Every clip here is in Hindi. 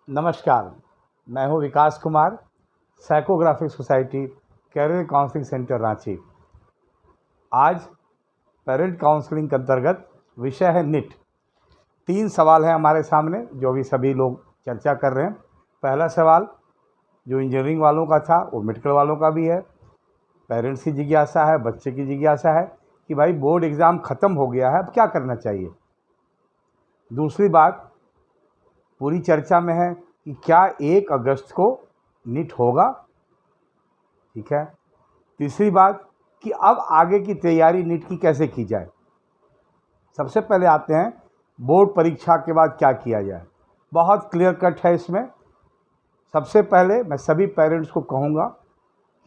नमस्कार, मैं हूं Vikas Kumar, psychographic society, career counselling centre Ranchi. आज पेरेंट काउंसलिंग के अंतर्गत विषय है नीट। 3 सवाल हैं हमारे सामने जो भी सभी लोग चर्चा कर रहे हैं। पहला सवाल जो इंजीनियरिंग वालों का था वो मेडिकल वालों का भी है। पेरेंट्स की जिज्ञासा है, बच्चे की जिज्ञासा है कि भाई बोर्ड एग्ज़ाम ख़त्म हो गया है, अब क्या करना चाहिए। दूसरी बात पूरी चर्चा में है कि क्या 1 अगस्त को नीट होगा, ठीक है। तीसरी बात कि अब आगे की तैयारी नीट की कैसे की जाए। सबसे पहले आते हैं बोर्ड परीक्षा के बाद क्या किया जाए। बहुत क्लियर कट है इसमें। सबसे पहले मैं सभी पेरेंट्स को कहूँगा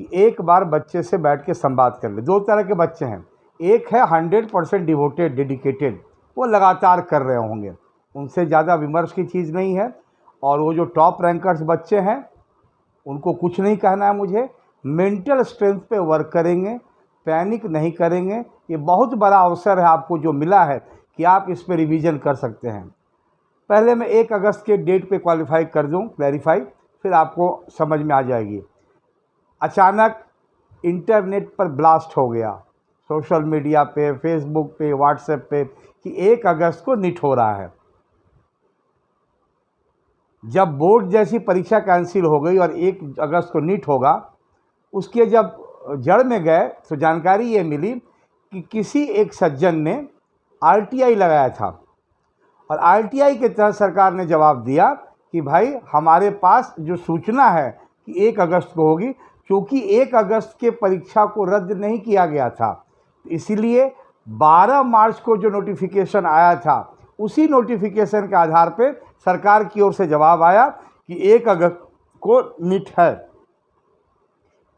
कि एक बार बच्चे से बैठ के संवाद कर ले। 2 तरह के बच्चे हैं, एक है 100% डिवोटेड, डेडिकेटेड, वो लगातार कर रहे होंगे, उनसे ज़्यादा विमर्श की चीज़ नहीं है। और वो जो टॉप रैंकर्स बच्चे हैं उनको कुछ नहीं कहना है मुझे, मेंटल स्ट्रेंथ पे वर्क करेंगे, पैनिक नहीं करेंगे। ये बहुत बड़ा अवसर है आपको जो मिला है कि आप इस पे रिवीजन कर सकते हैं। पहले मैं 1 अगस्त के डेट पे क्वालिफाई कर दूं, क्लैरिफाई, फिर आपको समझ में आ जाएगी। अचानक इंटरनेट पर ब्लास्ट हो गया, सोशल मीडिया पे, फेसबुक पे, व्हाट्सएप पे, कि 1 अगस्त को नीट हो रहा है। जब बोर्ड जैसी परीक्षा कैंसिल हो गई और 1 अगस्त को नीट होगा, उसके जब जड़ में गए तो जानकारी ये मिली कि किसी एक सज्जन ने आरटीआई लगाया था और आरटीआई के तहत सरकार ने जवाब दिया कि भाई हमारे पास जो सूचना है कि 1 अगस्त को होगी, क्योंकि 1 अगस्त के परीक्षा को रद्द नहीं किया गया था, इसीलिए 12 मार्च को जो नोटिफिकेशन आया था उसी नोटिफिकेशन के आधार पे सरकार की ओर से जवाब आया कि 1 अगस्त को नीट है।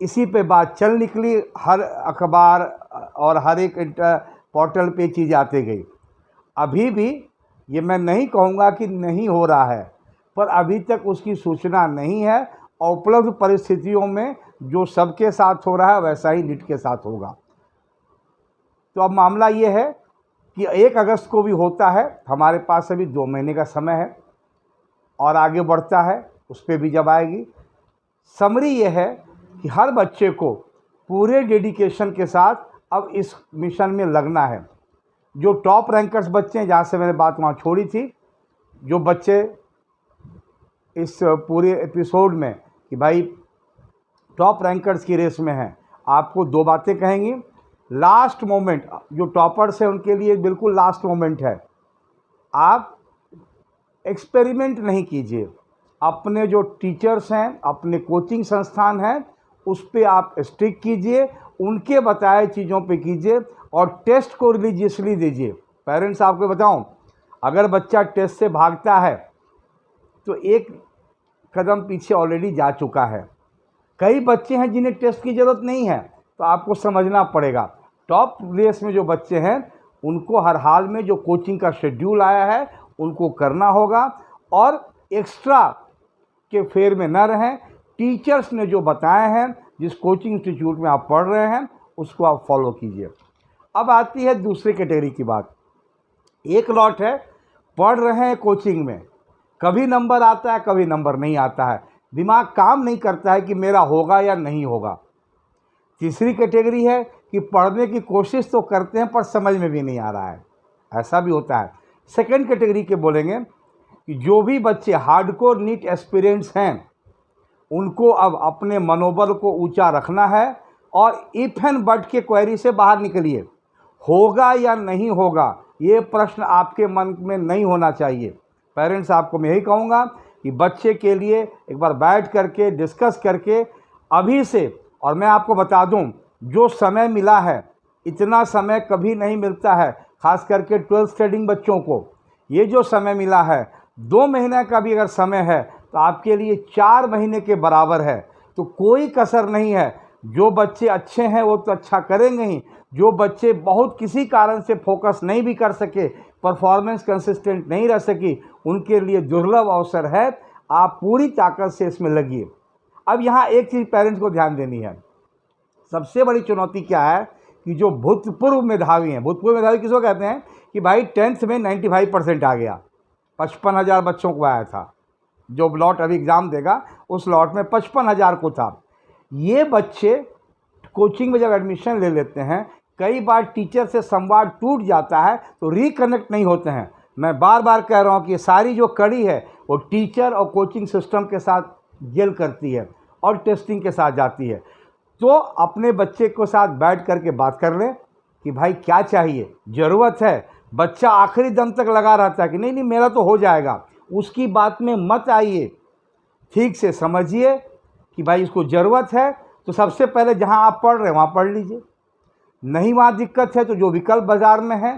इसी पे बात चल निकली, हर अखबार और हर एक पोर्टल पे चीज़ आती गई। अभी भी ये मैं नहीं कहूँगा कि नहीं हो रहा है, पर अभी तक उसकी सूचना नहीं है और उपलब्ध परिस्थितियों में जो सबके साथ हो रहा है वैसा ही नीट के साथ होगा। तो अब मामला ये है कि 1 अगस्त को भी होता है, हमारे पास अभी 2 महीने का समय है और आगे बढ़ता है, उस पर भी जब आएगी। समरी ये है कि हर बच्चे को पूरे डेडिकेशन के साथ अब इस मिशन में लगना है। जो टॉप रैंकर्स बच्चे हैं, जहाँ से मैंने बात वहाँ छोड़ी थी, जो बच्चे इस पूरे एपिसोड में कि भाई टॉप रैंकर्स की रेस में हैं, आपको 2 बातें कहेंगी। लास्ट मोमेंट, जो टॉपर्स हैं उनके लिए बिल्कुल लास्ट मोमेंट है। आप एक्सपेरिमेंट नहीं कीजिए, अपने जो टीचर्स हैं, अपने कोचिंग संस्थान हैं, उस पे आप स्टिक कीजिए, उनके बताए चीज़ों पे कीजिए और टेस्ट को रिलीजियसली दीजिए। पेरेंट्स, आपको बताऊं, अगर बच्चा टेस्ट से भागता है तो 1 कदम पीछे ऑलरेडी जा चुका है। कई बच्चे हैं जिन्हें टेस्ट की ज़रूरत नहीं है, तो आपको समझना पड़ेगा। टॉप रेस में जो बच्चे हैं उनको हर हाल में जो कोचिंग का शेड्यूल आया है उनको करना होगा और एक्स्ट्रा के फेर में न रहें। टीचर्स ने जो बताए हैं, जिस कोचिंग इंस्टीट्यूट में आप पढ़ रहे हैं, उसको आप फॉलो कीजिए। अब आती है दूसरी कैटेगरी की बात। एक लॉट है, पढ़ रहे हैं कोचिंग में, कभी नंबर आता है, कभी नंबर नहीं आता है, दिमाग काम नहीं करता है कि मेरा होगा या नहीं होगा। तीसरी कैटेगरी है कि पढ़ने की कोशिश तो करते हैं पर समझ में भी नहीं आ रहा है, ऐसा भी होता है। सेकंड कैटेगरी के बोलेंगे कि जो भी बच्चे हार्डकोर नीट एस्पिरेंट्स हैं उनको अब अपने मनोबल को ऊंचा रखना है और इफ एंड बट के क्वेरी से बाहर निकलिए। होगा या नहीं होगा ये प्रश्न आपके मन में नहीं होना चाहिए। पेरेंट्स, आपको मैं यही कहूँगा कि बच्चे के लिए एक बार बैठ करके डिस्कस करके अभी से, और मैं आपको बता दूं, जो समय मिला है इतना समय कभी नहीं मिलता है, खास करके 12th स्टैंडर्ड बच्चों को। ये जो समय मिला है, 2 महीने का भी अगर समय है तो आपके लिए 4 महीने के बराबर है। तो कोई कसर नहीं है। जो बच्चे अच्छे हैं वो तो अच्छा करेंगे ही, जो बच्चे बहुत किसी कारण से फोकस नहीं भी कर सके, परफॉर्मेंस कंसिस्टेंट नहीं रह सकी, उनके लिए दुर्लभ अवसर है। आप पूरी ताकत से इसमें लगिए। अब यहाँ एक चीज़ पेरेंट्स को ध्यान देनी है। सबसे बड़ी चुनौती क्या है कि जो भूतपूर्व मेधावी हैं, भूतपूर्व मेधावी किसको कहते हैं कि भाई 10th में 95% आ गया, 55,000 बच्चों को आया था, जो लॉट अभी एग्ज़ाम देगा उस लॉट में 55,000 को था। ये बच्चे कोचिंग में जब एडमिशन ले लेते हैं, कई बार टीचर से संवाद टूट जाता है तो रिकनेक्ट नहीं होते हैं। मैं बार बार कह रहा हूँ कि सारी जो कड़ी है वो टीचर और कोचिंग सिस्टम के साथ जेल करती है और टेस्टिंग के साथ जाती है। तो अपने बच्चे के साथ बैठ करके बात कर लें कि भाई क्या चाहिए, ज़रूरत है। बच्चा आखिरी दम तक लगा रहता है कि नहीं नहीं मेरा तो हो जाएगा, उसकी बात में मत आइए। ठीक से समझिए कि भाई इसको ज़रूरत है तो सबसे पहले जहां आप पढ़ रहे हैं वहाँ पढ़ लीजिए, नहीं वहाँ दिक्कत है तो जो विकल्प बाज़ार में है,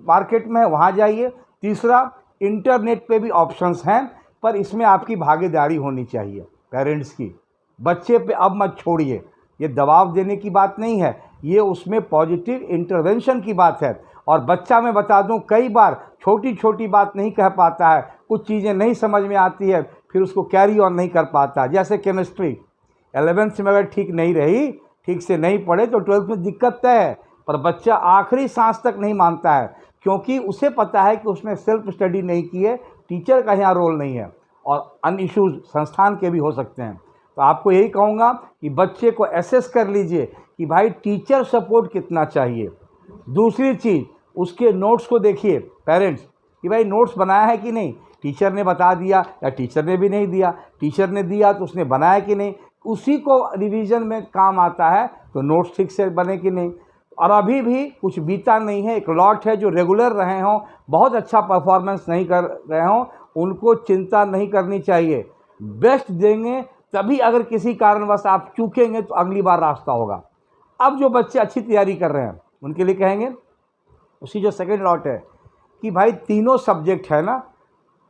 मार्केट में है, वहाँ जाइए। तीसरा, इंटरनेट पे भी ऑप्शंस हैं, पर इसमें आपकी भागीदारी होनी चाहिए पेरेंट्स की। बच्चे पे अब मत छोड़िए, ये दबाव देने की बात नहीं है, ये उसमें पॉजिटिव इंटरवेंशन की बात है। और बच्चा मैं बता दूं कई बार छोटी छोटी बात नहीं कह पाता है, कुछ चीज़ें नहीं समझ में आती है, फिर उसको कैरी ऑन नहीं कर पाता। जैसे केमिस्ट्री 11th में अगर ठीक नहीं रही, ठीक से नहीं पढ़े तो 12th में दिक्कत तय है। पर बच्चा आखिरी सांस तक नहीं मानता है, क्योंकि उसे पता है कि उसने सेल्फ स्टडी नहीं की है, टीचर का यहाँ रोल नहीं है, और अन्य इश्यूज संस्थान के भी हो सकते हैं। तो आपको यही कहूँगा कि बच्चे को एसेस कर लीजिए कि भाई टीचर सपोर्ट कितना चाहिए। दूसरी चीज़, उसके नोट्स को देखिए पेरेंट्स कि भाई नोट्स बनाया है कि नहीं, टीचर ने बता दिया या टीचर ने भी नहीं दिया, टीचर ने दिया तो उसने बनाया कि नहीं, उसी को रिवीजन में काम आता है तो नोट्स ठीक से बने कि नहीं। और अभी भी कुछ बीता नहीं है, एक लॉट है जो रेगुलर रहे हों, बहुत अच्छा परफॉर्मेंस नहीं कर रहे हों, उनको चिंता नहीं करनी चाहिए। बेस्ट देंगे, तभी अगर किसी कारणवश आप चूकेंगे तो अगली बार रास्ता होगा। अब जो बच्चे अच्छी तैयारी कर रहे हैं उनके लिए कहेंगे, उसी जो सेकंड लॉट है कि भाई तीनों सब्जेक्ट है ना,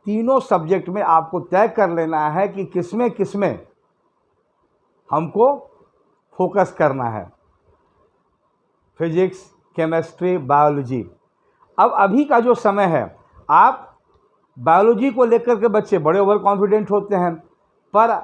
तीनों सब्जेक्ट में आपको तय कर लेना है कि किसमें हमको फोकस करना है, फिजिक्स, केमिस्ट्री, बायोलॉजी। अब अभी का जो समय है, आप बायोलॉजी को लेकर के बच्चे बड़े ओवर कॉन्फिडेंट होते हैं, पर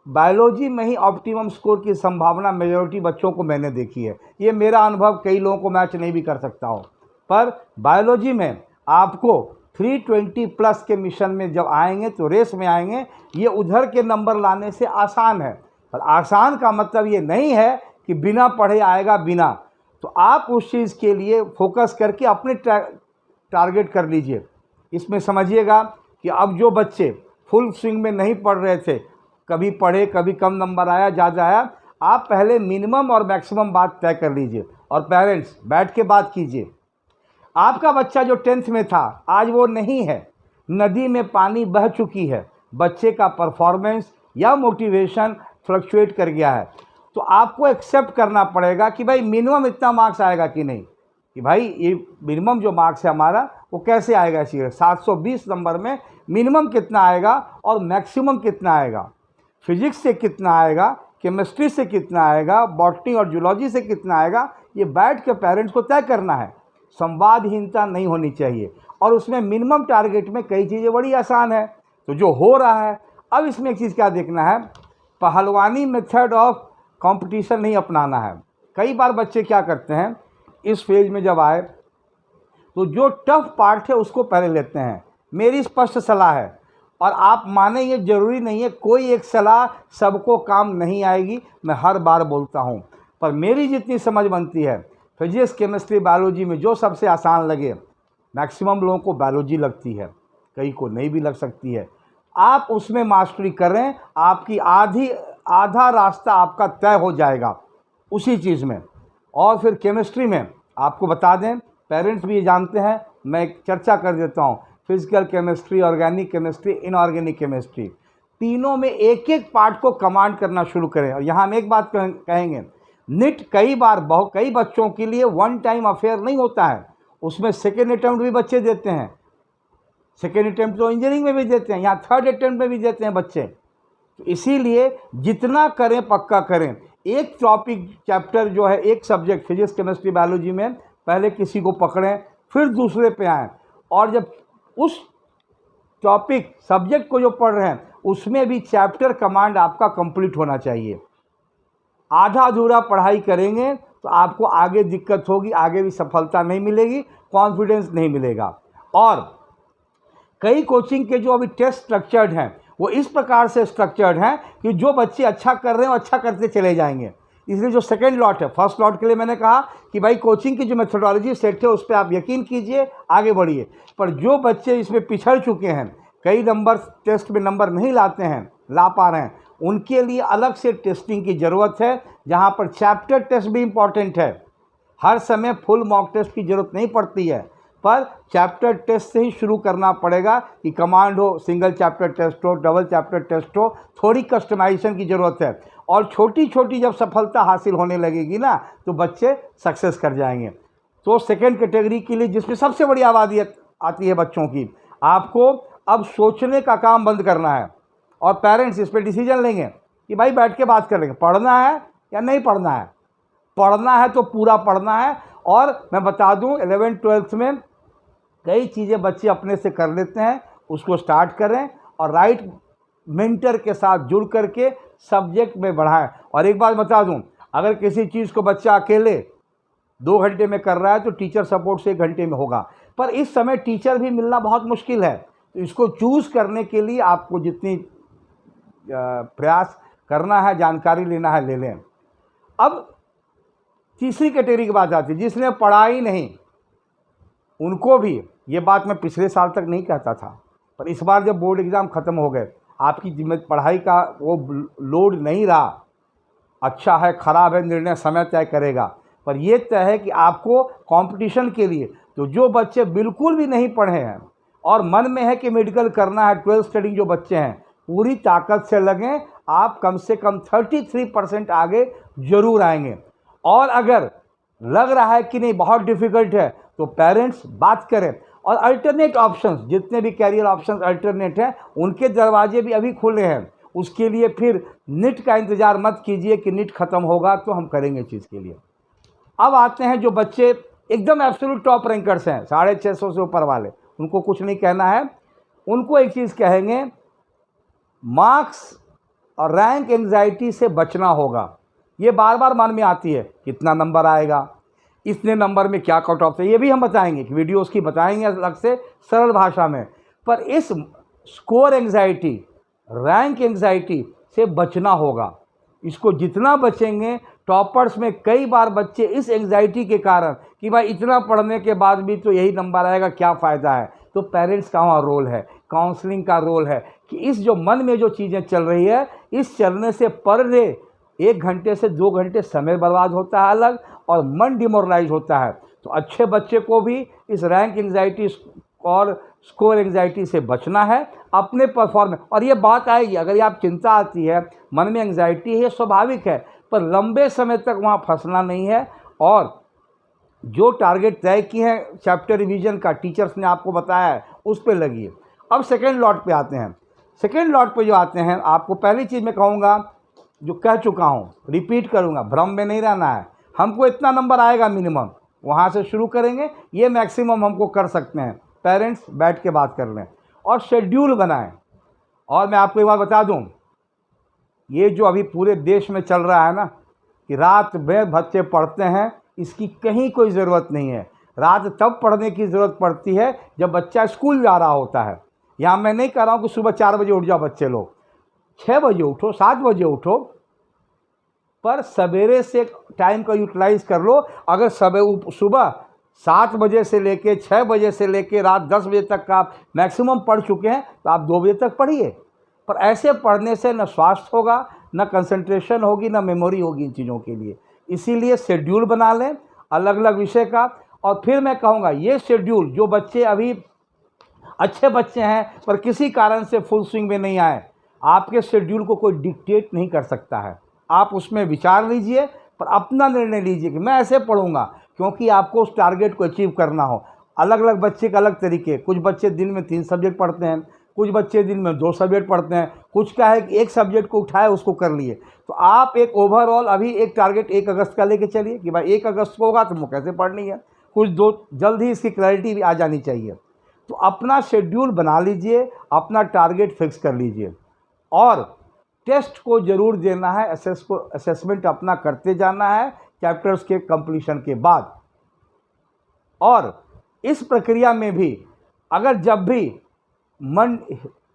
बायोलॉजी में ही ऑप्टिमम स्कोर की संभावना मेजॉरिटी बच्चों को मैंने देखी है। ये मेरा अनुभव, कई लोगों को मैच नहीं भी कर सकता हूँ, पर बायोलॉजी में आपको 320 प्लस के मिशन में जब आएंगे तो रेस में आएंगे, ये उधर के नंबर लाने से आसान है। पर आसान का मतलब ये नहीं है कि बिना पढ़े आएगा बिना। तो आप उस चीज़ के लिए फोकस करके अपने टारगेट कर लीजिए। इसमें समझिएगा कि अब जो बच्चे फुल स्विंग में नहीं पढ़ रहे थे, कभी पढ़े कभी कम नंबर आया ज़्यादा आया, आप पहले मिनिमम और मैक्सिमम बात तय कर लीजिए और पेरेंट्स बैठ के बात कीजिए। आपका बच्चा जो 10th में था आज वो नहीं है, नदी में पानी बह चुकी है, बच्चे का परफॉर्मेंस या मोटिवेशन फ्लक्चुएट कर गया है, तो आपको एक्सेप्ट करना पड़ेगा कि भाई मिनिमम इतना मार्क्स आएगा कि नहीं, कि भाई ये मिनिमम जो मार्क्स है हमारा वो कैसे आएगा। चाहिए 720 नंबर में मिनिमम कितना आएगा और मैक्सिमम कितना आएगा, फिजिक्स से कितना आएगा, केमिस्ट्री से कितना आएगा, बॉटनी और जूलॉजी से कितना आएगा, ये बैठ के पेरेंट्स को तय करना है। संवादहीनता नहीं होनी चाहिए, और उसमें मिनिमम टारगेट में कई चीज़ें बड़ी आसान है। तो जो हो रहा है, अब इसमें एक चीज़ क्या देखना है, पहलवानी मेथड ऑफ कंपटीशन नहीं अपनाना है। कई बार बच्चे क्या करते हैं, इस फेज में जब आए तो जो टफ पार्ट है उसको पहले लेते हैं। मेरी स्पष्ट सलाह है, और आप माने ये ज़रूरी नहीं है, कोई एक सलाह सबको काम नहीं आएगी, मैं हर बार बोलता हूँ, पर मेरी जितनी समझ बनती है फिजिक्स, केमिस्ट्री, बायोलॉजी में जो सबसे आसान लगे, मैक्सिमम लोगों को बायोलॉजी लगती है, कई को नहीं भी लग सकती है, आप उसमें मास्टरी करें, आपकी आधा रास्ता आपका तय हो जाएगा उसी चीज़ में। और फिर केमिस्ट्री में आपको बता दें, पेरेंट्स भी ये जानते हैं, मैं एक चर्चा कर देता हूँ, physical chemistry, organic chemistry, inorganic chemistry, तीनों में एक एक पार्ट को कमांड करना शुरू करें। और यहाँ हम एक बात कहेंगे, निट कई बच्चों के लिए वन टाइम अफेयर नहीं होता है, उसमें सेकेंड अटैम्प्ट भी बच्चे देते हैं। सेकेंड अटैम्प्ट तो इंजीनियरिंग में भी देते हैं, यहाँ थर्ड अटैम्प्ट में भी देते हैं बच्चे। तो इसीलिए जितना करें पक्का करें। एक टॉपिक चैप्टर जो है, एक सब्जेक्ट फिजिक्स, केमिस्ट्री, बायोलॉजी में पहले किसी को पकड़ें, फिर दूसरे पे आएँ, और जब उस टॉपिक सब्जेक्ट को जो पढ़ रहे हैं उसमें भी चैप्टर कमांड आपका कंप्लीट होना चाहिए। आधा अधूरा पढ़ाई करेंगे तो आपको आगे दिक्कत होगी, आगे भी सफलता नहीं मिलेगी, कॉन्फिडेंस नहीं मिलेगा। और कई कोचिंग के जो अभी टेस्ट स्ट्रक्चर्ड हैं वो इस प्रकार से स्ट्रक्चर्ड हैं कि जो बच्चे अच्छा कर रहे हैं वो अच्छा करते चले जाएंगे। इसलिए जो सेकंड लॉट है, फर्स्ट लॉट के लिए मैंने कहा कि भाई कोचिंग की जो मेथोडोलॉजी सेट है उस पर आप यकीन कीजिए, आगे बढ़िए। पर जो बच्चे इसमें पिछड़ चुके हैं, कई नंबर टेस्ट में नंबर नहीं लाते हैं, ला पा रहे हैं, उनके लिए अलग से टेस्टिंग की ज़रूरत है, जहाँ पर चैप्टर टेस्ट भी इम्पॉर्टेंट है। हर समय फुल मॉक टेस्ट की ज़रूरत नहीं पड़ती है, पर चैप्टर टेस्ट से ही शुरू करना पड़ेगा कि कमांड हो, सिंगल चैप्टर टेस्ट हो, डबल चैप्टर टेस्ट हो, थोड़ी कस्टमाइजेशन की ज़रूरत है। और छोटी छोटी जब सफलता हासिल होने लगेगी ना, तो बच्चे सक्सेस कर जाएंगे। तो सेकेंड कैटेगरी के लिए, जिसमें सबसे बड़ी आबादी आती है बच्चों की, आपको अब सोचने का काम बंद करना है और पेरेंट्स इस पर डिसीजन लेंगे कि भाई बैठ के बात कर लेंगे, पढ़ना है या नहीं पढ़ना है। पढ़ना है तो पूरा पढ़ना है। और मैं बता दूं, 11th-12th में कई चीज़ें बच्चे अपने से कर लेते हैं, उसको स्टार्ट करें और राइट मेंटर के साथ जुड़ करके सब्जेक्ट में बढ़ाएं। और एक बात बता दूं, अगर किसी चीज़ को बच्चा अकेले 2 घंटे में कर रहा है तो टीचर सपोर्ट से 1 घंटे में होगा। पर इस समय टीचर भी मिलना बहुत मुश्किल है, तो इसको चूज़ करने के लिए आपको जितनी प्रयास करना है, जानकारी लेना है, ले लें। अब तीसरी कैटेगरी की बात आती है, जिसने पढ़ा ही नहीं, उनको भी, ये बात मैं पिछले साल तक नहीं कहता था, पर इस बार जब बोर्ड एग्ज़ाम ख़त्म हो गए, आपकी जिम्मेदारी पढ़ाई का वो लोड नहीं रहा। अच्छा है ख़राब है निर्णय समय तय करेगा, पर यह तय है कि आपको कंपटीशन के लिए, तो जो बच्चे बिल्कुल भी नहीं पढ़े हैं और मन में है कि मेडिकल करना है, 12th स्टडी जो बच्चे हैं, पूरी ताकत से लगें। आप कम से कम 33% आगे ज़रूर आएंगे। और अगर लग रहा है कि नहीं बहुत डिफ़िकल्ट है, तो पेरेंट्स बात करें और अल्टरनेट ऑप्शंस, जितने भी कैरियर ऑप्शंस अल्टरनेट हैं, उनके दरवाजे भी अभी खुले हैं। उसके लिए फिर नीट का इंतज़ार मत कीजिए कि नीट ख़त्म होगा तो हम करेंगे चीज़ के लिए। अब आते हैं जो बच्चे एकदम एब्सोल्यूट टॉप रैंकर्स हैं, 650 से ऊपर वाले, उनको कुछ नहीं कहना है। उनको एक चीज़ कहेंगे, मार्क्स और रैंक एंग्जाइटी से बचना होगा। ये बार बार मन में आती है, कितना नंबर आएगा, इतने नंबर में क्या कट ऑफ है, ये भी हम बताएंगे कि वीडियोस की बताएंगे अलग से सरल भाषा में। पर इस स्कोर एंग्जाइटी, रैंक एंग्जाइटी से बचना होगा। इसको जितना बचेंगे, टॉपर्स में कई बार बच्चे इस एंग्जाइटी के कारण कि भाई इतना पढ़ने के बाद भी तो यही नंबर आएगा, क्या फ़ायदा है। तो पेरेंट्स का वहाँ रोल है, काउंसलिंग का रोल है कि इस जो मन में जो चीज़ें चल रही है, इस चलने से पर डे 1 घंटे से 2 घंटे समय बर्बाद होता है अलग, और मन डिमोरलाइज होता है। तो अच्छे बच्चे को भी इस रैंक एंग्जाइटी और स्कोर एंग्जाइटी से बचना है, अपने परफॉर्मेंस। और ये बात आएगी, अगर ये आप चिंता आती है, मन में एंग्जाइटी है, स्वाभाविक है, पर लंबे समय तक वहाँ फंसना नहीं है। और जो टारगेट तय किए हैं चैप्टर रिवीजन का, टीचर्स ने आपको बताया है, उस पर लगिए। अब सेकेंड लॉट पे आते हैं। सेकेंड लॉट पे जो आते हैं, आपको पहली चीज़ मैं कहूँगा, जो कह चुका हूँ, रिपीट करूँगा, भ्रम में नहीं रहना है। हमको इतना नंबर आएगा मिनिमम, वहाँ से शुरू करेंगे, ये मैक्सिमम हमको कर सकते हैं। पेरेंट्स बैठ के बात कर लें और शेड्यूल बनाएं। और मैं आपको एक बात बता दूं, ये जो अभी पूरे देश में चल रहा है ना कि रात में बच्चे पढ़ते हैं, इसकी कहीं कोई ज़रूरत नहीं है। रात तब पढ़ने की ज़रूरत पड़ती है जब बच्चा स्कूल जा रहा होता है। यहाँ मैं नहीं कह रहा हूँ कि सुबह 4 बजे उठ जाओ बच्चे लोग, 6 बजे उठो, 7 बजे उठो, पर सवेरे से टाइम का यूटिलाइज कर लो। अगर सुबह 7 बजे से लेके 6 बजे से लेके रात 10 बजे तक का आप मैक्सिमम पढ़ चुके हैं, तो आप 2 बजे तक पढ़िए। पर ऐसे पढ़ने से न स्वास्थ्य होगा, न कंसंट्रेशन होगी, न मेमोरी होगी इन चीज़ों के लिए। इसीलिए शेड्यूल बना लें अलग अलग विषय का। और फिर मैं कहूँगा, ये शेड्यूल जो बच्चे अभी अच्छे बच्चे हैं पर किसी कारण से फुल स्विंग में नहीं आए, आपके शेड्यूल को कोई डिक्टेट नहीं कर सकता है। आप उसमें विचार लीजिए, पर अपना निर्णय लीजिए कि मैं ऐसे पढ़ूंगा, क्योंकि आपको उस टारगेट को अचीव करना हो। अलग अलग बच्चे के अलग तरीके, कुछ बच्चे दिन में 3 सब्जेक्ट पढ़ते हैं, कुछ बच्चे दिन में 2 सब्जेक्ट पढ़ते हैं, कुछ क्या है कि एक सब्जेक्ट को उठाए उसको कर लिए। तो आप एक ओवरऑल अभी एक टारगेट 1 अगस्त का लेके चलिए कि भाई 1 अगस्त को होगा तो मुझे कैसे पढ़नी है, कुछ जल्द ही इसकी क्लैरिटी भी आ जानी चाहिए। तो अपना शेड्यूल बना लीजिए, अपना टारगेट फिक्स कर लीजिए और टेस्ट को ज़रूर देना है, असेसमेंट अपना करते जाना है चैप्टर्स के कंप्लीशन के बाद। और इस प्रक्रिया में भी अगर जब भी मन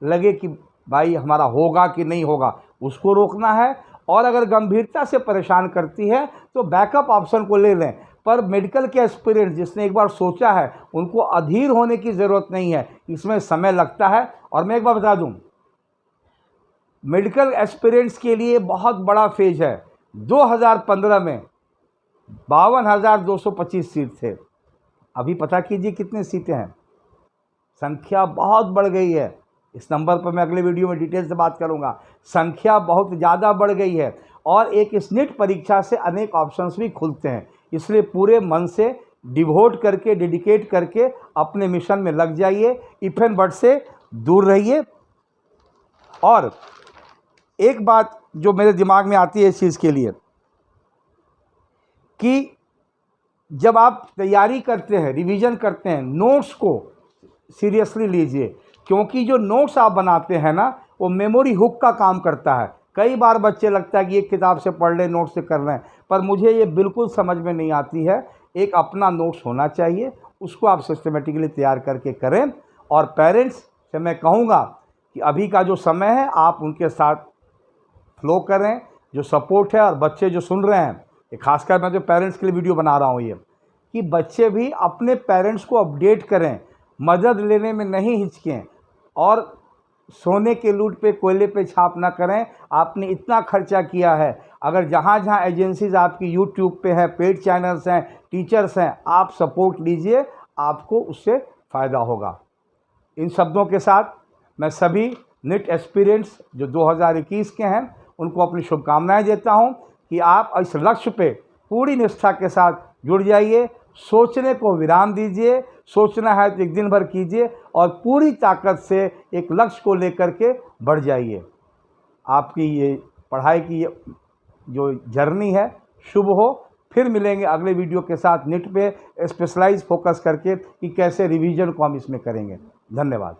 लगे कि भाई हमारा होगा कि नहीं होगा, उसको रोकना है। और अगर गंभीरता से परेशान करती है तो बैकअप ऑप्शन को ले लें। पर मेडिकल के एस्पिरेंट जिसने एक बार सोचा है उनको अधीर होने की ज़रूरत नहीं है, इसमें समय लगता है। और मैं एक बार बता दूं, मेडिकल एस्पिरेंट्स के लिए बहुत बड़ा फेज है। 2015 में 52,225 सीट थे, अभी पता कीजिए कितने सीटें हैं। संख्या बहुत बढ़ गई है। इस नंबर पर मैं अगले वीडियो में डिटेल से बात करूंगा। संख्या बहुत ज़्यादा बढ़ गई है और एक स्निट परीक्षा से अनेक ऑप्शंस भी खुलते हैं। इसलिए पूरे मन से डिवोट करके, डेडिकेट करके अपने मिशन में लग जाइए। इफ एंड बट से दूर रहिए। और एक बात जो मेरे दिमाग में आती है इस चीज़ के लिए कि जब आप तैयारी करते हैं, रिवीजन करते हैं, नोट्स को सीरियसली लीजिए, क्योंकि जो नोट्स आप बनाते हैं ना, वो मेमोरी हुक का काम करता है। कई बार बच्चे लगता है कि एक किताब से पढ़ लें, नोट्स से कर लें, पर मुझे ये बिल्कुल समझ में नहीं आती है। एक अपना नोट्स होना चाहिए, उसको आप सिस्टमेटिकली तैयार करके करें। और पेरेंट्स से मैं कहूँगा कि अभी का जो समय है आप उनके साथ फ्लो करें, जो सपोर्ट है। और बच्चे जो सुन रहे हैं, खासकर मैं जो पेरेंट्स के लिए वीडियो बना रहा हूँ ये, कि बच्चे भी अपने पेरेंट्स को अपडेट करें, मदद लेने में नहीं हिचकें और सोने के लूट पे, कोयले पे छाप ना करें। आपने इतना खर्चा किया है, अगर जहाँ जहाँ एजेंसीज आपकी यूट्यूब पे हैं, पेड चैनल्स हैं, टीचर्स हैं, आप सपोर्ट लीजिए, आपको उससे फ़ायदा होगा। इन शब्दों के साथ मैं सभी नीट एस्पिरेंट्स जो 2021 के हैं उनको अपनी शुभकामनाएं देता हूं कि आप इस लक्ष्य पे पूरी निष्ठा के साथ जुड़ जाइए। सोचने को विराम दीजिए, सोचना है तो एक दिन भर कीजिए और पूरी ताकत से एक लक्ष्य को लेकर के बढ़ जाइए। आपकी ये पढ़ाई की ये जो जर्नी है शुभ हो। फिर मिलेंगे अगले वीडियो के साथ नीट पे स्पेशलाइज फोकस करके कि कैसे रिवीजन को हम इसमें करेंगे। धन्यवाद।